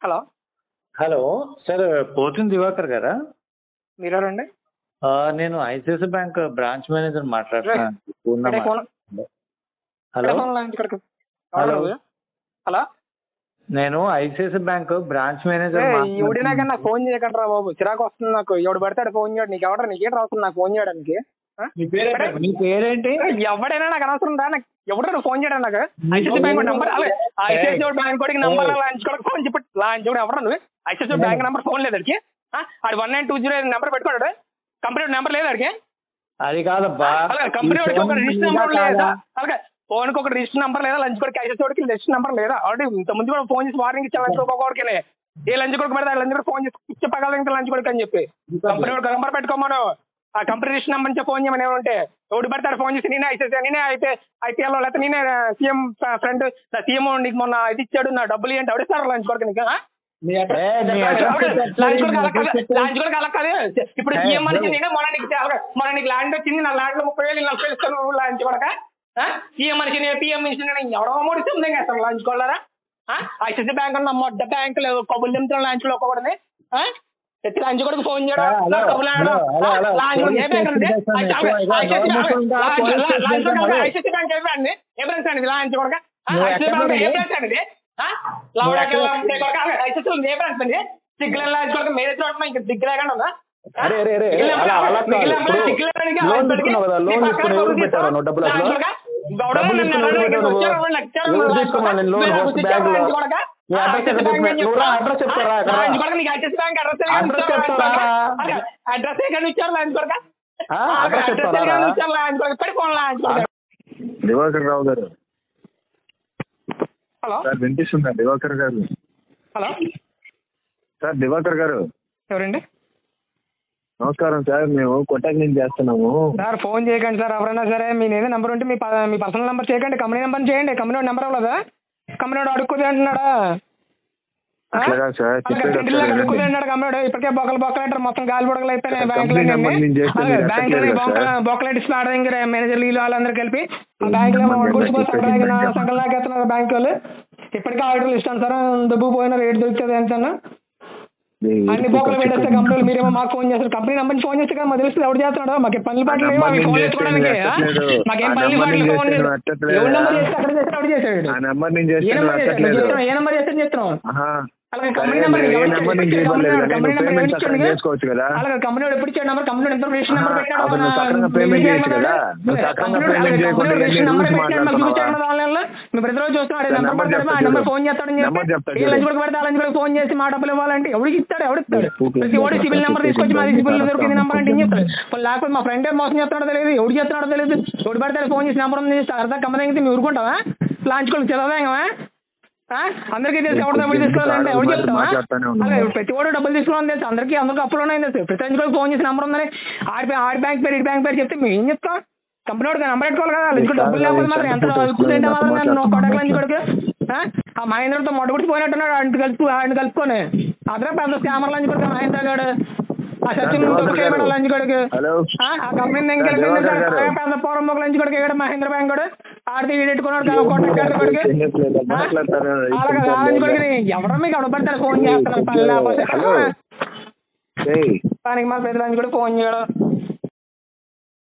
Hello. Hello sir, Pothina Divakar గారా? మీరెవరండి? నేను ఐసిఐసి బ్యాంక్ బ్రాంచ్ మేనేజర్ రే, మాట్లాడుతున్నాను. ఇక్కడే ఫోన్ హలో ఇక్కడికి హలో హలో. నేను ఐసిఐసి బ్యాంక్ బ్రాంచ్ రే, మేనేజర్ ఎవడినా కానీ మాట్లాడుతున్నాను. నాకు ఫోన్ చేయకండి రా బాబు, చిరాకు వస్తుంది నాకు. ఎవడు పడతాడు ఫోన్ చేయడు, నీకు ఎవడ నీకేం రాస్తుంది నాకు ఫోన్ చేయడానికి? మీ పేరేంటి? ఎవడైనా నాకు అనవసరం రా, నాకు ఎవడో ఫోన్ చేయడం నాకు. ICICI bank number, ICICI bank కూడా నంబర్ లాంచ్ కూడా ఫోన్ చెప్పి లాంచ్ కూడా ఎవడ నువ్వు? ఐసిఐసి బ్యాంక్ నంబర్ ఫోన్ లేదు అడికి. అది 1920 నెంబర్ పెట్టుకోడు, కంపెనీ నెంబర్ లేదు అడికి. అది కాదబ్బా, కంపెనీ వాడికి ఒక రిజిస్టర్ నెంబర్ లేదా? అలాగే ఫోన్ కి ఒక రిజిస్టర్ నెంబర్ లేదా? లంచ్ కొడుకు ఐసెస్ వాడికి రిజిస్టర్ నెంబర్ లేదా? ఆల్రెడీ ఇంత ముందు కూడా ఫోన్ చేసి వార్నింగ్ ఇచ్చా లంచ్ కొడుకు ఏ లంచ్ కొడుకు పెడతా లంచ్ కూడా ఫోన్ చేసి చెప్పగల ఇంకా లంచ్ కొడుకు అని చెప్పి కంపెనీ వాడికి నెంబర్ పెట్టుకోమను. ఆ కంపెనీ రిజిస్టర్ నెంబర్ నుంచి ఫోన్ చేయమని ఏమంటే ఎవడు పెడతాడు ఫోన్ చేసి? నేనే ఐసీఐసీ, నేనే ఐపీఎల్ లేకపోతే నేనే సీఎం ఫ్రెండ్, సీఎం నీకు మొన్న ఇది ఇచ్చాడు నా డబ్బులు ఏంటి ఎవడిస్తారు లంచ్ కొడుకు నీకు? లంచ్ కొడుకు అలా కాదు. ఇప్పుడు సీఎం మనిషి నేను మొన్న నీకు ల్యాండ్ వచ్చింది, నా ల్యాండ్ లో 30,000 40,000 ఇస్తాను లంచ్ కొడక. సీఎం మనిషి నేను పిఎం మనిషి నేను ఎవడో మూడిస్తుంది అసలు లంచ్ కొడరా? ఐసిఐసి బ్యాంక్ అన్న మొడ్డ బ్యాంకు లేదు, కబుర్లు నిమిషం లంచ్ లో ఒక్కొక్కటి లంచ్ కొడుకు ఫోన్ చేయడం ఐసిఐసి బ్యాంక్ ఏ బ్రాంచ్ ఏ బ్రాంచ్ అండి లంచ్ కొడక? ఐసిఐసి బ్యాంక్ ఏ బ్రాంచ్ అండి? ఐసిఐసి ఏ బ్రాంచ్ అండి? సిగ్గుల లంచ్ కొడక మీరు చూడటం ఇంకా సిగ్గు లేకుండా ఉందా? అడ్రస్ ఎక్కడ ఇచ్చారు లంచ్ కొడక? దివాకర్ రావు గారు. హలో సార్ వినిపిస్తుందా? దివాకర్ గారు. హలో సార్ దివాకర్ గారు ఎవరండి? నమస్కారం సార్, మేము కొట్టాక నుంచి చేస్తున్నాము సార్. ఫోన్ చేయకండి సార్, ఎవరైనా సరే మీ ఏదో నెంబర్ ఉంటే మీ పర్సనల్ నెంబర్ చేయకండి, కంపెనీ నెంబర్ చేయండి. కంపెనీ నెంబర్ అవ్వలేదా? కంపెనీ అడుక్కుంది అంటున్నాడా? అట్లాగా సార్, అడుక్కుంది అంటాడు కంపెనీ. ఇప్పటికే బొక్కలు మొత్తం గాలి బొడగలు అయిపోయినాయి బ్యాంకులో బొక్కలెట్టి స్పాట్ దగ్గర మేనేజర్ వీళ్ళు వాళ్ళందరూ కలిపి బ్యాంకులో సంఘలాగేస్తున్నారు బ్యాంకు వాళ్ళు. ఇప్పటికే ఆర్డర్లు ఇస్తాను సార్, డబ్బు పోయినా రేటు దొరుకుతుంది ఎంత అన్ని బొక్కలు పెట్టేస్తే కంపెనీలు. మీరేమో మాకు ఫోన్ చేస్తారు, కంపెనీ నెంబర్ ఫోన్ చేస్తే కదా మాకు తెలుస్తుంది ఎవరు చేస్తున్నాడో. మాకు పనులు పాటలు లేవు అవి ఫోన్ చేసుకోవడానికి. మాకేం పనులు పాటలు ఫోన్ ఎవరు నెంబర్ చేస్తే అక్కడ చేస్తే ఎవరు చేశాడు? ఏ నెంబర్ చేస్తే చెప్తున్నాం. అలాగే కంపెనీ నెంబర్ అలాగే కంపెనీ ఎప్పుడు ఇచ్చాడు నెంబర్? కంపెనీ ఎంత రిజిస్టర్ నెంబర్ పెట్టాడు? ఆన్లైన్లో మీ ప్రతిరోజు చూస్తున్నాడు నెంబర్ పెడతాడు, ఆ నెంబర్ ఫోన్ చేస్తాడని చెప్పి లంచ్ కూడా పెడతా లంచ్ కూడా ఫోన్ చేసి మా డబ్బులు ఇవ్వాలంటే ఎవరికి ఇస్తాడు? ఎవడిస్తాడు? ప్రతి ఓడి సిబిల్ నెంబర్ తీసుకొచ్చి మాది సిబిల్ దొరికింది నెంబర్ అంటే ఏం చెప్తాడు? లేకపోతే మా ఫ్రెండ్ మోసం చేస్తున్నాడో తెలియదు, ఎవడు చేస్తున్నాడో తెలియదు. ఎవడు పెడతాడు ఫోన్ చేసి నెంబర్ ఉంది అర్థం కంపెనీ అయితే మీరు ఊరుకుంటావా? లంచ్ కూడా చదవదేమా? అందరికీ తెలుసు ఎవరు డబ్బులు తీసుకోవాలంటే ఎవరు చెప్తావా? అలాగే ప్రతి ఒడు డబ్బులు తీసుకోవాలని తెలుసు అందరికీ అప్పులు ఉన్నాయని తెలుసు. ప్రతి కూడా ఫోన్ చేసి నెంబర్ ఉందని ఆడి బ్యాంక్ పేరు ఈ బ్యాంక్ పేరు చెప్తే మేము ఏం చెప్తాం? కంపెనీ వాడికి నెంబర్ పెట్టుకోవాలి కదా. లంచ్ డబ్బులు లేకపోతే మాత్రం ఎంత అడుగుతుంటే మాత్రం కొడక లంచ్ కొడుకు ఆ మహేంద్రతో మొట్టగుడిచి పోయినట్టున్నాడు. ఆయన కలుపుకొని అదే పెద్ద స్కామర్ లంచ్ కొడుకు మహేంద్ర గారు. ఆ సచిన్ లంచ్ కొడుకు ఆ కంపెనీ పెద్ద పూర్వం లంచ్ కొడుకు ఇక్కడ మహేంద్ర బ్యాంక్ కూడా ఆడితే ఈడెట్టుకున్నాడు కొడుకు. అలాగే లంచ్ కొడుకు ఎవరో మీకు ఎవడబడతాడు ఫోన్ చేస్తున్నాడు. దానికి మా పెద్ద లంచ్ కూడా ఫోన్ చేయడం